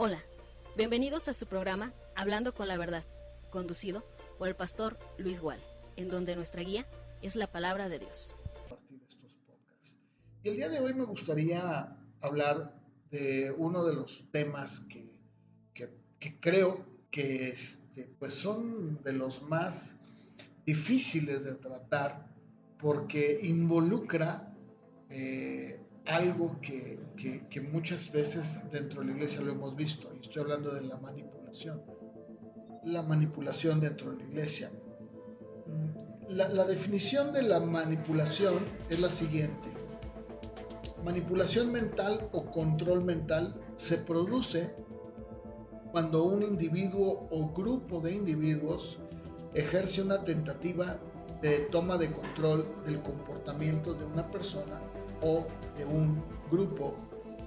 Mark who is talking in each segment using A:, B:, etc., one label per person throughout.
A: Hola, bienvenidos a su programa Hablando con la Verdad, conducido por el pastor Luis Gual, en donde nuestra guía es la palabra de Dios.
B: Y el día de hoy me gustaría hablar de uno de los temas que creo que pues son de los más difíciles de tratar porque involucra algo que muchas veces dentro de la iglesia lo hemos visto, y estoy hablando de la manipulación dentro de la iglesia. La definición de la manipulación es la siguiente: manipulación mental o control mental se produce cuando un individuo o grupo de individuos ejerce una tentativa de toma de control del comportamiento de una persona o de un grupo,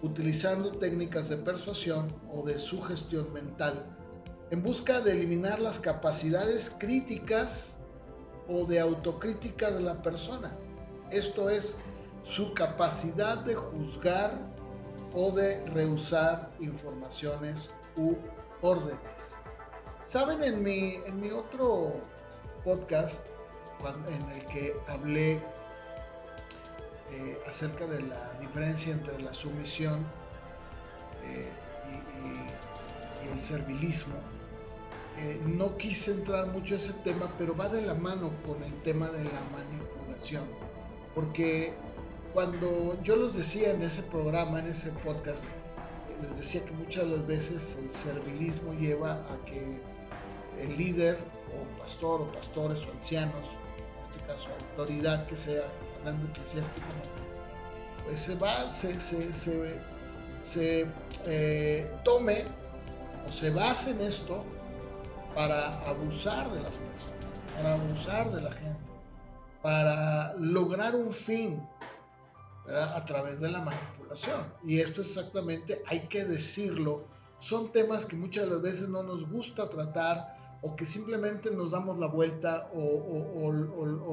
B: utilizando técnicas de persuasión o de sugestión mental, en busca de eliminar las capacidades críticas o de autocrítica de la persona. Esto es, su capacidad de juzgar o de rehusar informaciones u órdenes. Saben, en mi otro podcast, en el que hablé acerca de la diferencia entre la sumisión y el servilismo, no quise entrar mucho a ese tema, pero va de la mano con el tema de la manipulación, porque cuando yo les decía en ese programa, en ese podcast, les decía que muchas de las veces el servilismo lleva a que el líder o pastor o pastores o ancianos, en este caso autoridad que sea, hablando eclesiásticamente, pues se tome o se base en esto para abusar de las personas, para abusar de la gente, para lograr un fin, ¿verdad?, a través de la manipulación. Y esto exactamente, hay que decirlo, son temas que muchas de las veces no nos gusta tratar, o que simplemente nos damos la vuelta o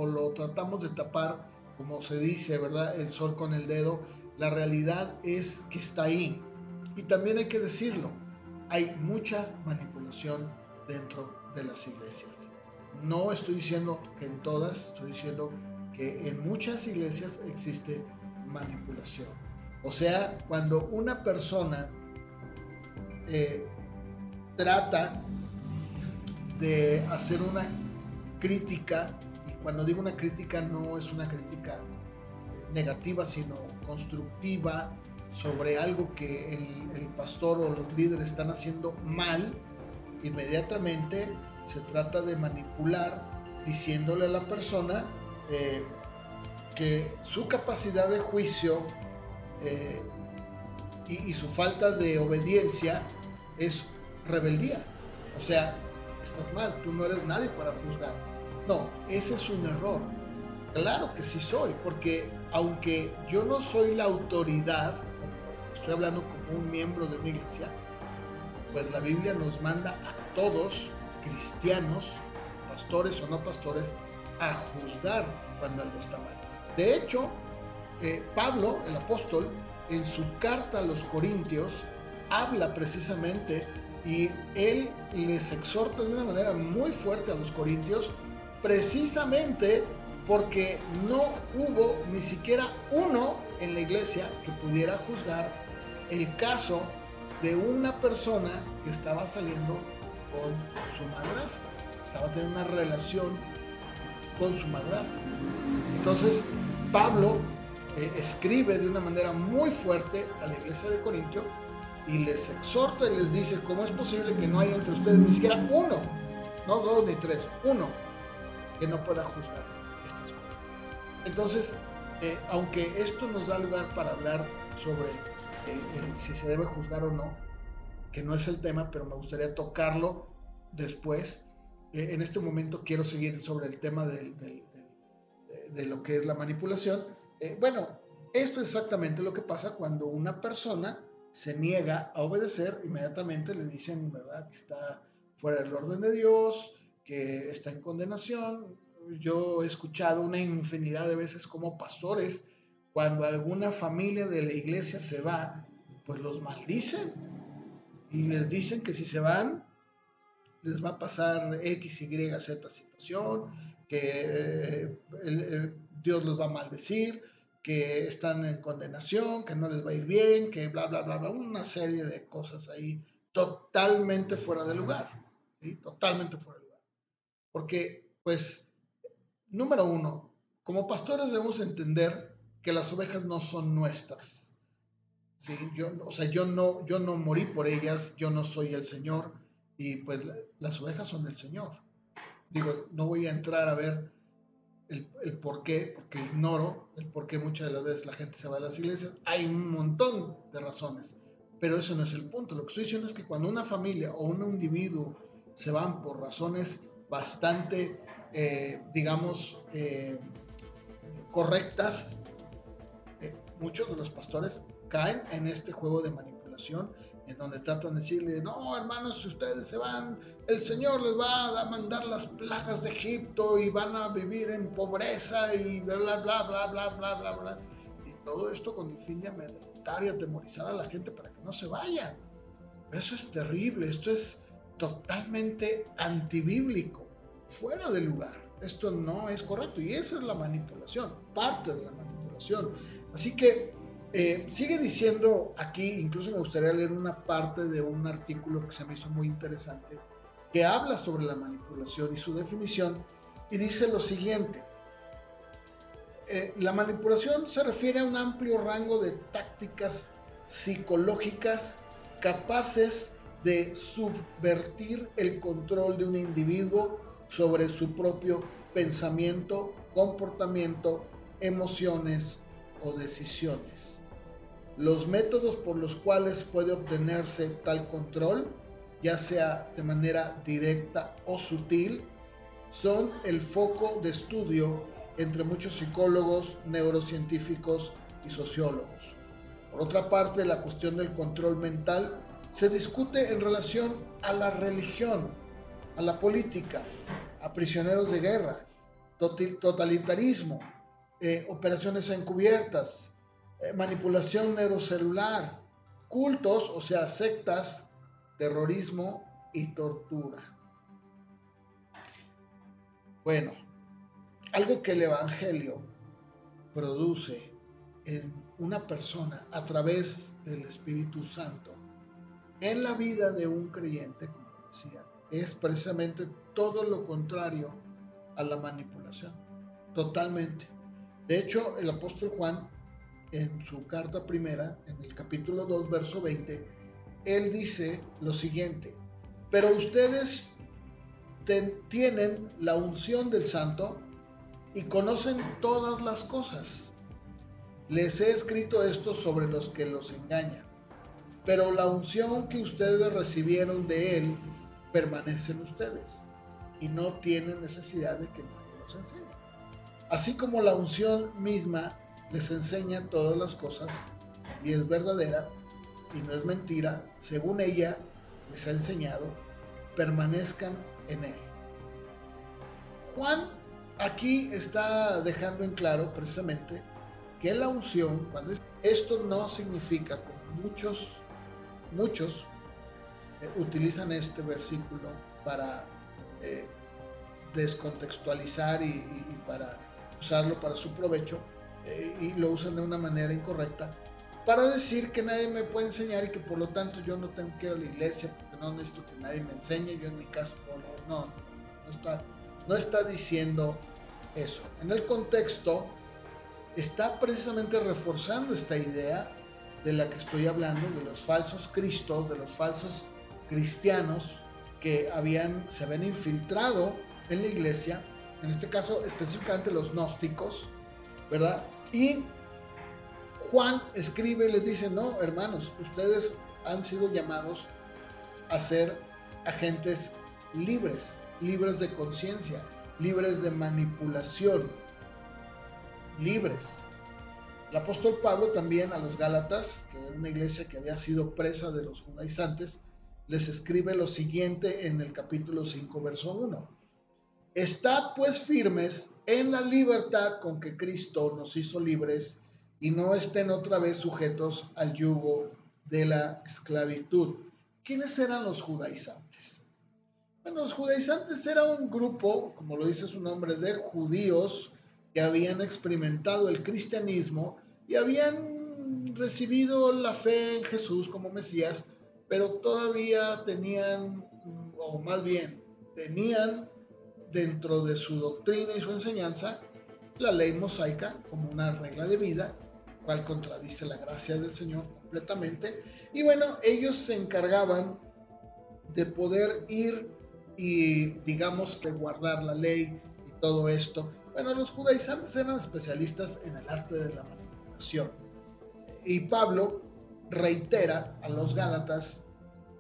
B: lo tratamos de tapar, como se dice, ¿verdad?, el sol con el dedo. La realidad es que está ahí. Y también hay que decirlo, hay mucha manipulación dentro de las iglesias. No estoy diciendo que en todas, estoy diciendo que en muchas iglesias existe manipulación. O sea, cuando una persona trata de hacer una crítica, y cuando digo una crítica no es una crítica negativa, sino constructiva, sobre algo que el pastor o los líderes están haciendo mal, inmediatamente se trata de manipular, diciéndole a la persona que su capacidad de juicio y su falta de obediencia es rebeldía. O sea, estás mal, tú no eres nadie para juzgar. No, ese es un error. Claro que sí soy, porque aunque yo no soy la autoridad, estoy hablando como un miembro de una iglesia, pues la Biblia nos manda a todos, cristianos, pastores o no pastores, a juzgar cuando algo está mal. De hecho, Pablo, el apóstol, en su carta a los Corintios, habla precisamente, y él les exhorta de una manera muy fuerte a los corintios, precisamente porque no hubo ni siquiera uno en la iglesia que pudiera juzgar el caso de una persona que estaba saliendo con su madrastra, estaba teniendo una relación con su madrastra. Entonces, Pablo escribe de una manera muy fuerte a la iglesia de Corintio y les exhorta y les dice: ¿cómo es posible que no haya entre ustedes ni siquiera uno, no dos ni tres, uno que no pueda juzgar estas cosas? Entonces, aunque esto nos da lugar para hablar sobre si se debe juzgar o no, que no es el tema, pero me gustaría tocarlo después. En este momento quiero seguir sobre el tema de lo que es la manipulación. Bueno, esto es exactamente lo que pasa cuando una persona se niega a obedecer. Inmediatamente le dicen, ¿verdad?, que está fuera del orden de Dios, que está en condenación. Yo he escuchado una infinidad de veces como pastores, cuando alguna familia de la iglesia se va, pues los maldicen. y les dicen que si se van, les va a pasar X, Y, Z situación, que Dios los va a maldecir, que están en condenación, que no les va a ir bien, que bla, bla, bla, bla, una serie de cosas ahí totalmente fuera de lugar, ¿sí? Totalmente fuera de lugar. Porque, pues, número uno, como pastores debemos entender que las ovejas no son nuestras. ¿Sí? Yo no morí por ellas, yo no soy el Señor, y pues las ovejas son del Señor. Digo, no voy a entrar a ver el por qué, porque ignoro el por qué muchas de las veces la gente se va a las iglesias. Hay un montón de razones, pero eso no es el punto. Lo que estoy diciendo es que cuando una familia o un individuo se van por razones bastante, digamos, correctas, muchos de los pastores caen en este juego de manipulación, en donde tratan de decirle, no, hermanos, si ustedes se van, el Señor les va a mandar las plagas de Egipto y van a vivir en pobreza y bla, bla, bla, bla, bla, bla, bla, bla. Y todo esto con el fin de amedrentar y atemorizar a la gente para que no se vayan. Eso es terrible, esto es totalmente antibíblico, fuera de lugar. Esto no es correcto y esa es la manipulación, parte de la manipulación. Así que sigue diciendo aquí, incluso me gustaría leer una parte de un artículo que se me hizo muy interesante, que habla sobre la manipulación y su definición, y dice lo siguiente: la manipulación se refiere a un amplio rango de tácticas psicológicas capaces de subvertir el control de un individuo sobre su propio pensamiento, comportamiento, emociones o decisiones. Los métodos por los cuales puede obtenerse tal control, ya sea de manera directa o sutil, son el foco de estudio entre muchos psicólogos, neurocientíficos y sociólogos. Por otra parte, la cuestión del control mental se discute en relación a la religión, a la política, a prisioneros de guerra, totalitarismo, operaciones encubiertas, manipulación neurocelular, cultos, o sea, sectas, terrorismo y tortura. Bueno, algo que el Evangelio produce en una persona a través del Espíritu Santo en la vida de un creyente, como decía, es precisamente todo lo contrario a la manipulación, totalmente. De hecho, el apóstol Juan, en su carta primera, en el capítulo 2, verso 20, él dice lo siguiente: pero ustedes tienen la unción del Santo y conocen todas las cosas. Les he escrito esto sobre los que los engañan, pero la unción que ustedes recibieron de Él permanece en ustedes y no tienen necesidad de que nadie los enseñe. Así como la unción misma les enseña todas las cosas y es verdadera y no es mentira, según ella les ha enseñado, permanezcan en Él. Juan aquí está dejando en claro precisamente que la unción, esto no significa, como muchos utilizan este versículo para descontextualizar y para usarlo para su provecho, y lo usan de una manera incorrecta, para decir que nadie me puede enseñar y que por lo tanto yo no tengo que ir a la iglesia porque no necesito que nadie me enseñe, yo en mi casa puedo leer. No está diciendo eso. En el contexto está precisamente reforzando esta idea de la que estoy hablando, de los falsos cristos, de los falsos cristianos que se habían infiltrado en la iglesia, en este caso específicamente los gnósticos, ¿verdad? Y Juan escribe y les dice: no, hermanos, ustedes han sido llamados a ser agentes libres de conciencia, libres de manipulación, libres. El apóstol Pablo también a los Gálatas, que era una iglesia que había sido presa de los judaizantes, les escribe lo siguiente en el capítulo 5, verso 1. Estad pues firmes en la libertad con que Cristo nos hizo libres y no estén otra vez sujetos al yugo de la esclavitud. ¿quiénes eran los judaizantes? Bueno, los judaizantes era un grupo, como lo dice su nombre, de judíos que habían experimentado el cristianismo y habían recibido la fe en Jesús como Mesías, pero todavía tenían, o más bien, tenían dentro de su doctrina y su enseñanza la ley mosaica como una regla de vida, cual contradice la gracia del Señor completamente. Y bueno, ellos se encargaban de poder ir y digamos que guardar la ley y todo esto. Bueno, los judaizantes eran especialistas en el arte de la manipulación. Y Pablo reitera a los gálatas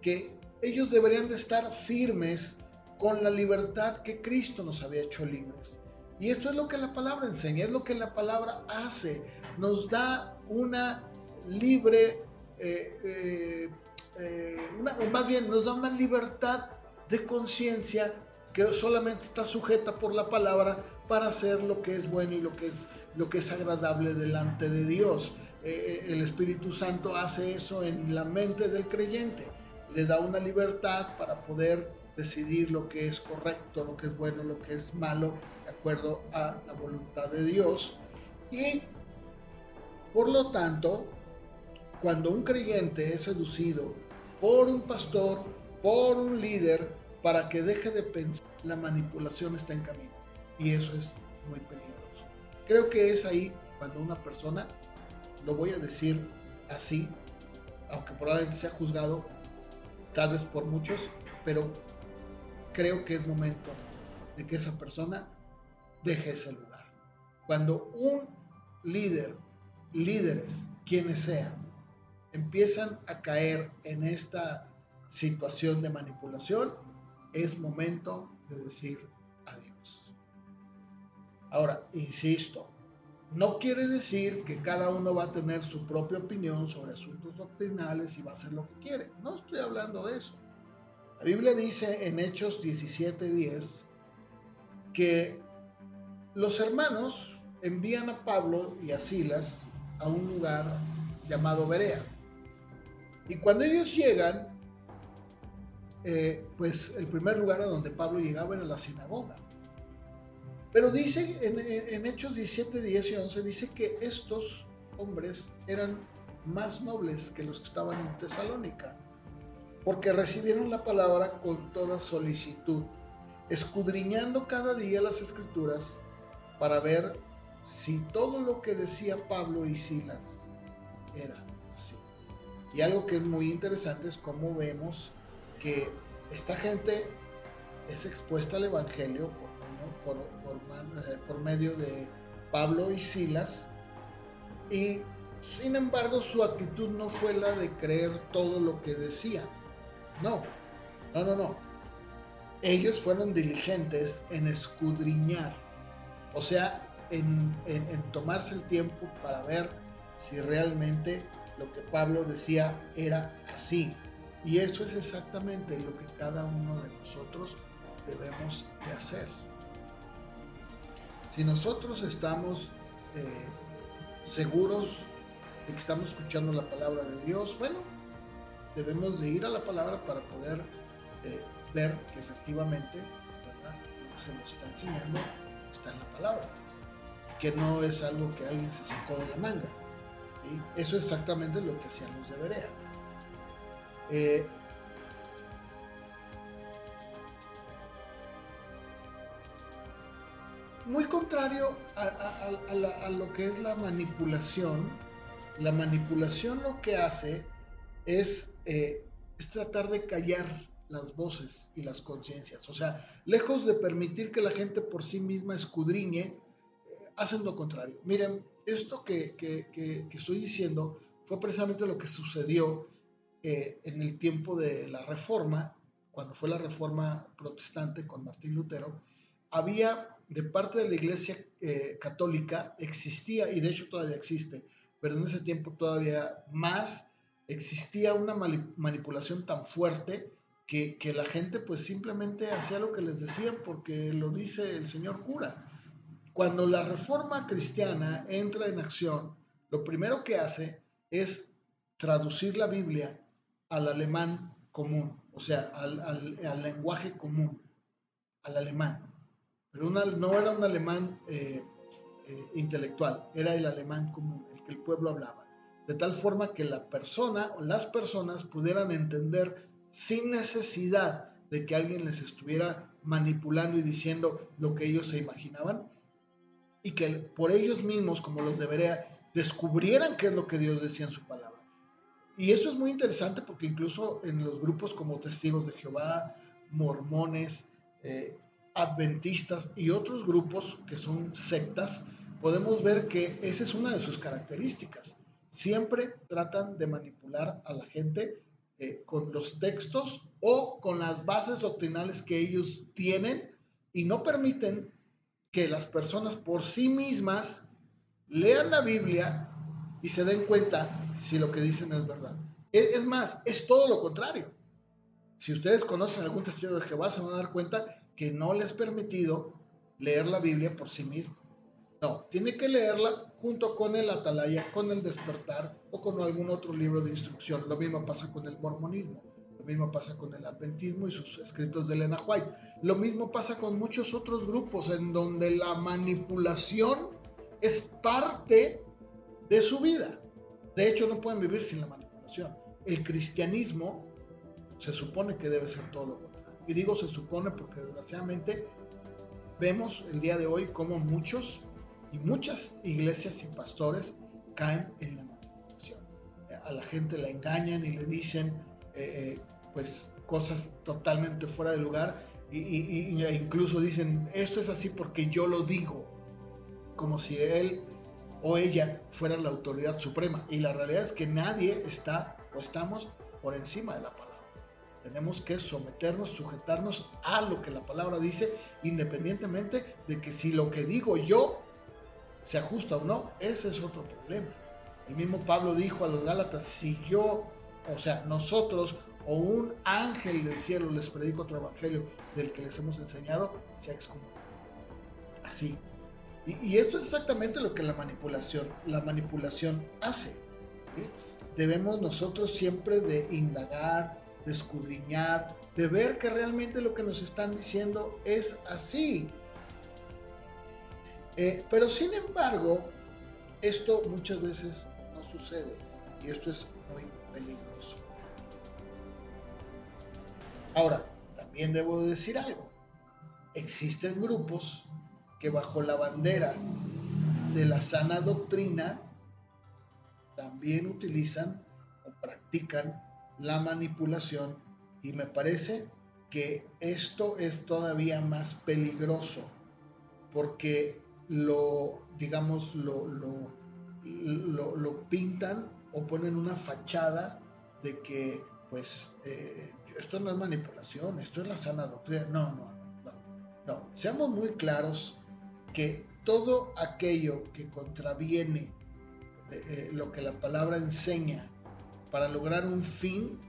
B: que ellos deberían de estar firmes con la libertad que Cristo nos había hecho libres. Y esto es lo que la palabra enseña, es lo que la palabra hace. Nos da una libre, o más bien nos da una libertad de conciencia que solamente está sujeta por la palabra para hacer lo que es bueno y lo que es agradable delante de Dios. El Espíritu Santo hace eso en la mente del creyente, le da una libertad para poder decidir lo que es correcto, lo que es bueno, lo que es malo, de acuerdo a la voluntad de Dios. Y por lo tanto, cuando un creyente es seducido por un pastor, por un líder, para que deje de pensar, la manipulación está en camino. Y eso es muy peligroso. Creo que es ahí cuando una persona, lo voy a decir así, aunque probablemente sea juzgado, tal vez por muchos, pero creo que es momento de que esa persona deje ese lugar. Cuando un líder, líderes, quienes sean, empiezan a caer en esta situación de manipulación, es momento de decir adiós. Ahora, insisto, no quiere decir que cada uno va a tener su propia opinión sobre asuntos doctrinales y va a hacer lo que quiere. No estoy hablando de eso. La Biblia dice en Hechos 17:10 que los hermanos envían a Pablo y a Silas a un lugar llamado Berea. Y cuando ellos llegan, pues el primer lugar a donde Pablo llegaba era la sinagoga. Pero dice en Hechos 17, 10 y 11, dice que estos hombres eran más nobles que los que estaban en Tesalónica, porque recibieron la palabra con toda solicitud, escudriñando cada día las escrituras para ver si todo lo que decía Pablo y Silas era así. Y algo que es muy interesante es cómo vemos que esta gente es expuesta al Evangelio por medio de Pablo y Silas, y sin embargo su actitud no fue la de creer todo lo que decían. No. Ellos fueron diligentes en escudriñar, o sea, en tomarse el tiempo para ver si realmente lo que Pablo decía era así. Y eso es exactamente lo que cada uno de nosotros debemos de hacer. Si nosotros estamos seguros de que estamos escuchando la palabra de Dios, bueno, debemos de ir a la palabra para poder ver que efectivamente, ¿verdad?, lo que se nos está enseñando está en la palabra, que no es algo que alguien se sacó de la manga. ¿Sí? Eso es exactamente lo que hacían los de Berea. Muy contrario a lo que es la manipulación lo que hace es tratar de callar las voces y las conciencias. O sea, lejos de permitir que la gente por sí misma escudriñe, hacen lo contrario. Miren, esto que estoy diciendo fue precisamente lo que sucedió en el tiempo de la Reforma, cuando fue la Reforma protestante con Martín Lutero. Había de parte de la Iglesia católica, existía, y de hecho todavía existe, pero en ese tiempo todavía más, existía una manipulación tan fuerte que la gente pues simplemente hacía lo que les decían porque lo dice el señor cura. Cuando la Reforma cristiana entra en acción, lo primero que hace es traducir la Biblia al alemán común, o sea, al lenguaje común, al alemán. Pero no era un alemán intelectual, era el alemán común, el que el pueblo hablaba. De tal forma que la persona o las personas pudieran entender sin necesidad de que alguien les estuviera manipulando y diciendo lo que ellos se imaginaban, y que por ellos mismos, como los de Berea, descubrieran qué es lo que Dios decía en su palabra. Y eso es muy interesante porque incluso en los grupos como Testigos de Jehová, mormones, adventistas y otros grupos que son sectas, podemos ver que esa es una de sus características. Siempre tratan de manipular a la gente con los textos o con las bases doctrinales que ellos tienen, y no permiten que las personas por sí mismas lean la Biblia y se den cuenta si lo que dicen es verdad. Es más, es todo lo contrario. Si ustedes conocen algún testigo de Jehová, se van a dar cuenta que no les es permitido leer la Biblia por sí mismo. No, tiene que leerla junto con el Atalaya, con el Despertar o con algún otro libro de instrucción. Lo mismo pasa con el mormonismo, lo mismo pasa con el adventismo y sus escritos de Elena White. Lo mismo pasa con muchos otros grupos en donde la manipulación es parte de su vida. De hecho, no pueden vivir sin la manipulación. El cristianismo se supone que debe ser todo lo contrario. Y digo se supone porque desgraciadamente vemos el día de hoy cómo muchos y muchas iglesias y pastores caen en la manipulación. A la gente la engañan y le dicen pues cosas totalmente fuera de lugar y incluso dicen esto es así porque yo lo digo, como si él o ella fuera la autoridad suprema. Y la realidad es que nadie está o estamos por encima de la palabra. Tenemos que someternos, sujetarnos a lo que la palabra dice, independientemente de que si lo que digo yo se ajusta o no. Ese es otro problema. El mismo Pablo dijo a los Gálatas, si yo, o sea, nosotros o un ángel del cielo les predico otro evangelio del que les hemos enseñado, sea excomulgado. Así. Y esto es exactamente lo que la manipulación hace. ¿Sí? Debemos nosotros siempre de indagar, de escudriñar, de ver que realmente lo que nos están diciendo es así. Pero sin embargo, esto muchas veces no sucede y esto es muy peligroso. Ahora, también debo decir algo. Existen grupos que bajo la bandera de la sana doctrina también utilizan o practican la manipulación, y me parece que esto es todavía más peligroso porque lo pintan o ponen una fachada de que pues esto no es manipulación, esto es la sana doctrina. No. Seamos muy claros que todo aquello que contraviene lo que la palabra enseña para lograr un fin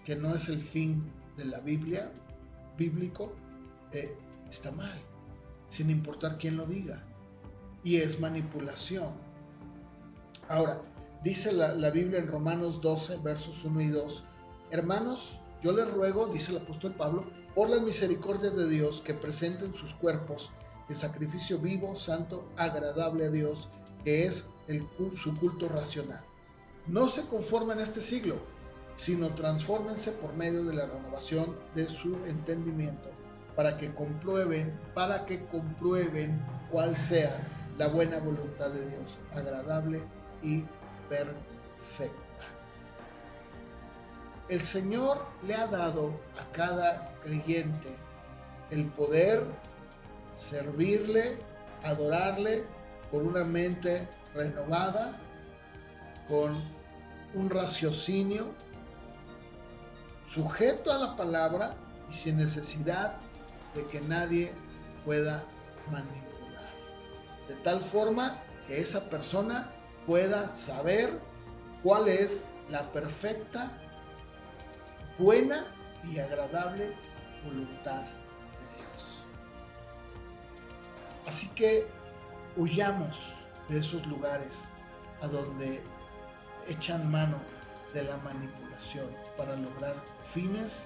B: que no es el fin de la Biblia, bíblico, está mal, sin importar quién lo diga, y es manipulación. Ahora, dice la Biblia en Romanos 12, versos 1 y 2, hermanos, yo les ruego, dice el apóstol Pablo, por las misericordias de Dios, que presenten sus cuerpos en sacrificio vivo, santo, agradable a Dios, que es su culto racional. No se conformen a este siglo, sino transfórmense por medio de la renovación de su entendimiento, para que comprueben cuál sea la buena voluntad de Dios, agradable y perfecta. El Señor le ha dado a cada creyente el poder servirle, adorarle con una mente renovada, con un raciocinio sujeto a la palabra y sin necesidad de que nadie pueda manipular, de tal forma que esa persona pueda saber cuál es la perfecta, buena y agradable voluntad de Dios. Así que huyamos de esos lugares a donde echan mano de la manipulación para lograr fines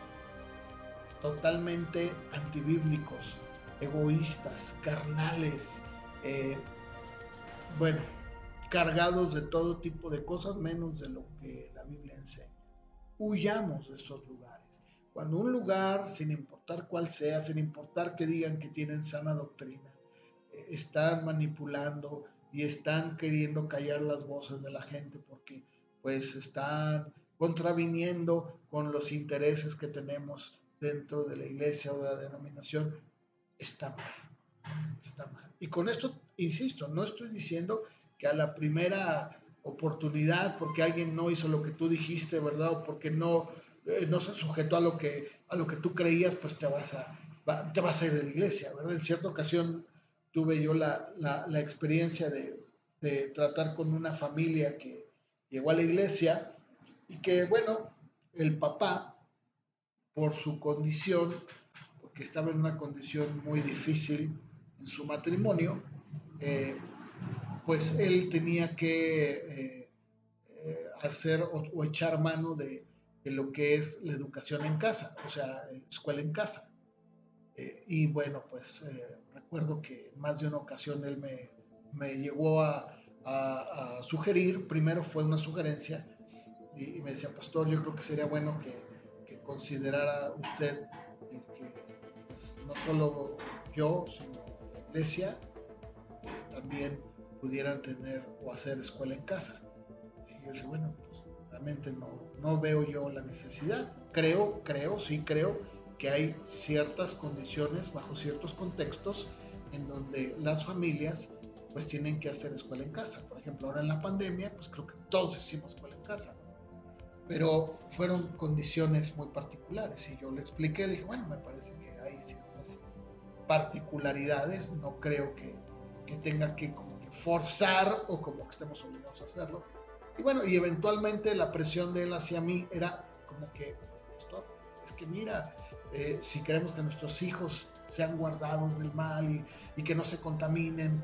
B: totalmente antibíblicos, egoístas, carnales, bueno, cargados de todo tipo de cosas menos de lo que la Biblia enseña. Huyamos de esos lugares. Cuando un lugar, sin importar cuál sea, sin importar que digan que tienen sana doctrina, están manipulando y están queriendo callar las voces de la gente porque pues están contraviniendo con los intereses que tenemos dentro de la iglesia o de la denominación, está mal, está mal. Y con esto, insisto, no estoy diciendo que a la primera oportunidad, porque alguien no hizo lo que tú dijiste, ¿verdad? O porque no se sujetó a lo que tú creías, pues te vas a ir de la iglesia, ¿verdad? En cierta ocasión tuve yo la experiencia de tratar con una familia que llegó a la iglesia y que, bueno, el papá, por su condición, porque estaba en una condición muy difícil en su matrimonio, pues él tenía que hacer o echar mano de lo que es la educación en casa, o sea, escuela en casa. Y bueno, pues recuerdo que en más de una ocasión él me llegó a sugerir, primero fue una sugerencia, y me decía, pastor, yo creo que sería bueno que considerara usted que pues, no solo yo, sino la iglesia, también pudieran tener o hacer escuela en casa. Y yo dije, bueno, pues realmente no veo yo la necesidad. Creo que hay ciertas condiciones, bajo ciertos contextos, en donde las familias pues tienen que hacer escuela en casa. Por ejemplo, ahora en la pandemia, pues creo que todos hicimos escuela en casa, ¿no? Pero fueron condiciones muy particulares y yo le expliqué, le dije, bueno, me parece que hay ciertas particularidades, no creo que tenga que como que forzar o como que estemos obligados a hacerlo. Y bueno, y eventualmente la presión de él hacia mí era como que, pastor, es que mira, si queremos que nuestros hijos sean guardados del mal y que no se contaminen,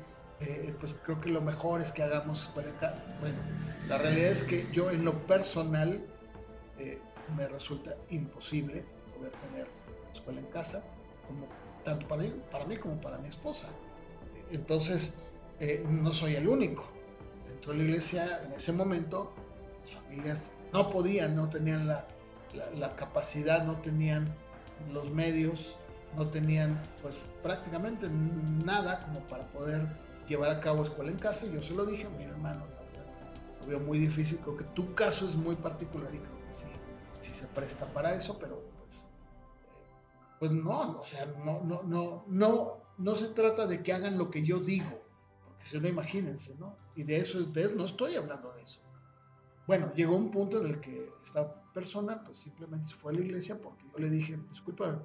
B: pues creo que lo mejor es que hagamos escuela en casa. Bueno, la realidad es que yo en lo personal me resulta imposible poder tener escuela en casa, como tanto para mí como para mi esposa. Entonces, no soy el único. Dentro de la iglesia, en ese momento, las familias no podían, no tenían la capacidad, no tenían los medios, no tenían pues prácticamente nada como para poder llevar a cabo escuela en casa. Y yo se lo dije, mi hermano, lo veo muy difícil, creo que tu caso es muy particular y creo que sí se presta para eso, pero pues no, o sea, no se trata de que hagan lo que yo digo, porque si no, imagínense, ¿no? Y de eso no estoy hablando de eso. Bueno, llegó un punto en el que esta persona pues simplemente se fue a la iglesia porque yo le dije, discúlpame,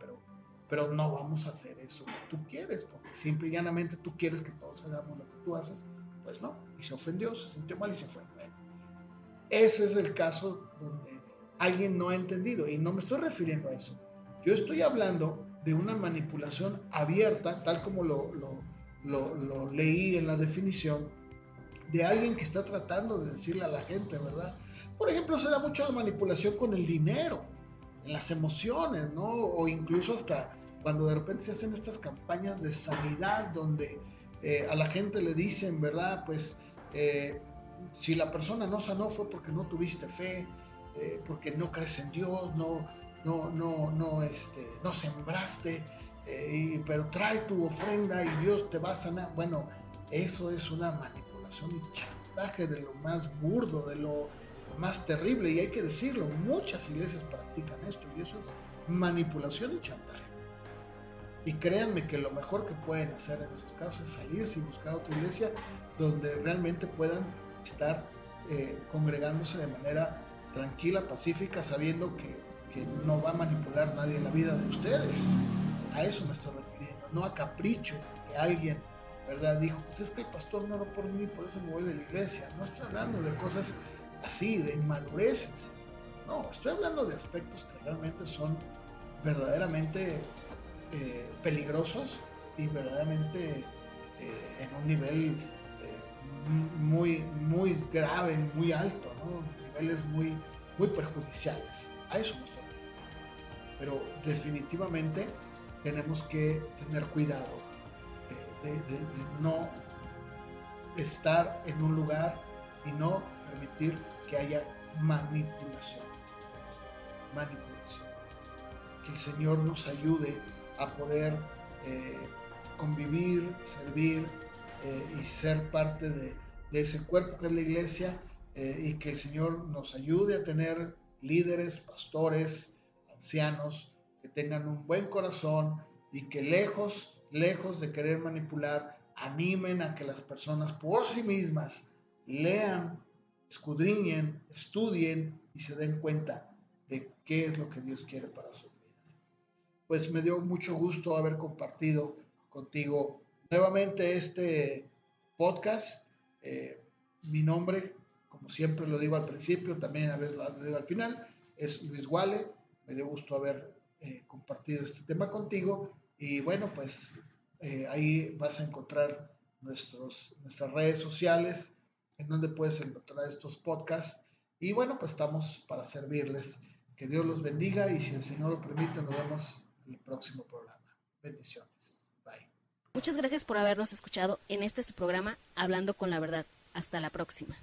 B: pero no vamos a hacer eso que tú quieres, porque simple y llanamente tú quieres que todos hagamos lo que tú haces, pues no, y se ofendió, se sintió mal y se fue. Bueno, ese es el caso donde alguien no ha entendido, y no me estoy refiriendo a eso. Yo estoy hablando de una manipulación abierta, tal como lo leí en la definición, de alguien que está tratando de decirle a la gente, ¿verdad? Por ejemplo, se da mucho la manipulación con el dinero, en las emociones, ¿no? O incluso hasta cuando de repente se hacen estas campañas de sanidad donde a la gente le dicen, ¿verdad? Pues si la persona no sanó fue porque no tuviste fe, porque no crees en Dios, no sembraste, pero trae tu ofrenda y Dios te va a sanar. Bueno, eso es una manipulación y chantaje de lo más burdo, de lo más terrible, y hay que decirlo, muchas iglesias practican esto y eso es manipulación y chantaje. Y créanme que lo mejor que pueden hacer en esos casos es salirse y buscar otra iglesia donde realmente puedan estar congregándose de manera tranquila, pacífica, sabiendo que no va a manipular nadie en la vida de ustedes. A eso me estoy refiriendo, no a caprichos que alguien, ¿verdad? Dijo, pues es que el pastor no oró por mí, por eso me voy de la iglesia. No estoy hablando de cosas así, de inmadureces. No, estoy hablando de aspectos que realmente son verdaderamente peligrosos y verdaderamente en un nivel muy grave, muy alto, ¿no? Niveles muy muy perjudiciales. A eso me estoy refiriendo. Pero definitivamente tenemos que tener cuidado de no estar en un lugar y no permitir que haya manipulación. Que el Señor nos ayude a poder convivir, servir y ser parte de ese cuerpo que es la iglesia, y que el Señor nos ayude a tener líderes, pastores, ancianos que tengan un buen corazón y que lejos de querer manipular, animen a que las personas por sí mismas lean, escudriñen, estudien y se den cuenta de qué es lo que Dios quiere para sus vidas. Pues me dio mucho gusto haber compartido contigo nuevamente este podcast. Mi nombre, como siempre lo digo al principio, también a veces lo digo al final, es Luis Wale. Me dio gusto haber compartido este tema contigo. Y bueno, pues ahí vas a encontrar nuestras redes sociales en donde puedes encontrar estos podcasts. Y bueno, pues estamos para servirles. Que Dios los bendiga y si el Señor lo permite, nos vemos en el próximo programa. Bendiciones. Bye.
A: Muchas gracias por habernos escuchado en este su programa Hablando con la Verdad. Hasta la próxima.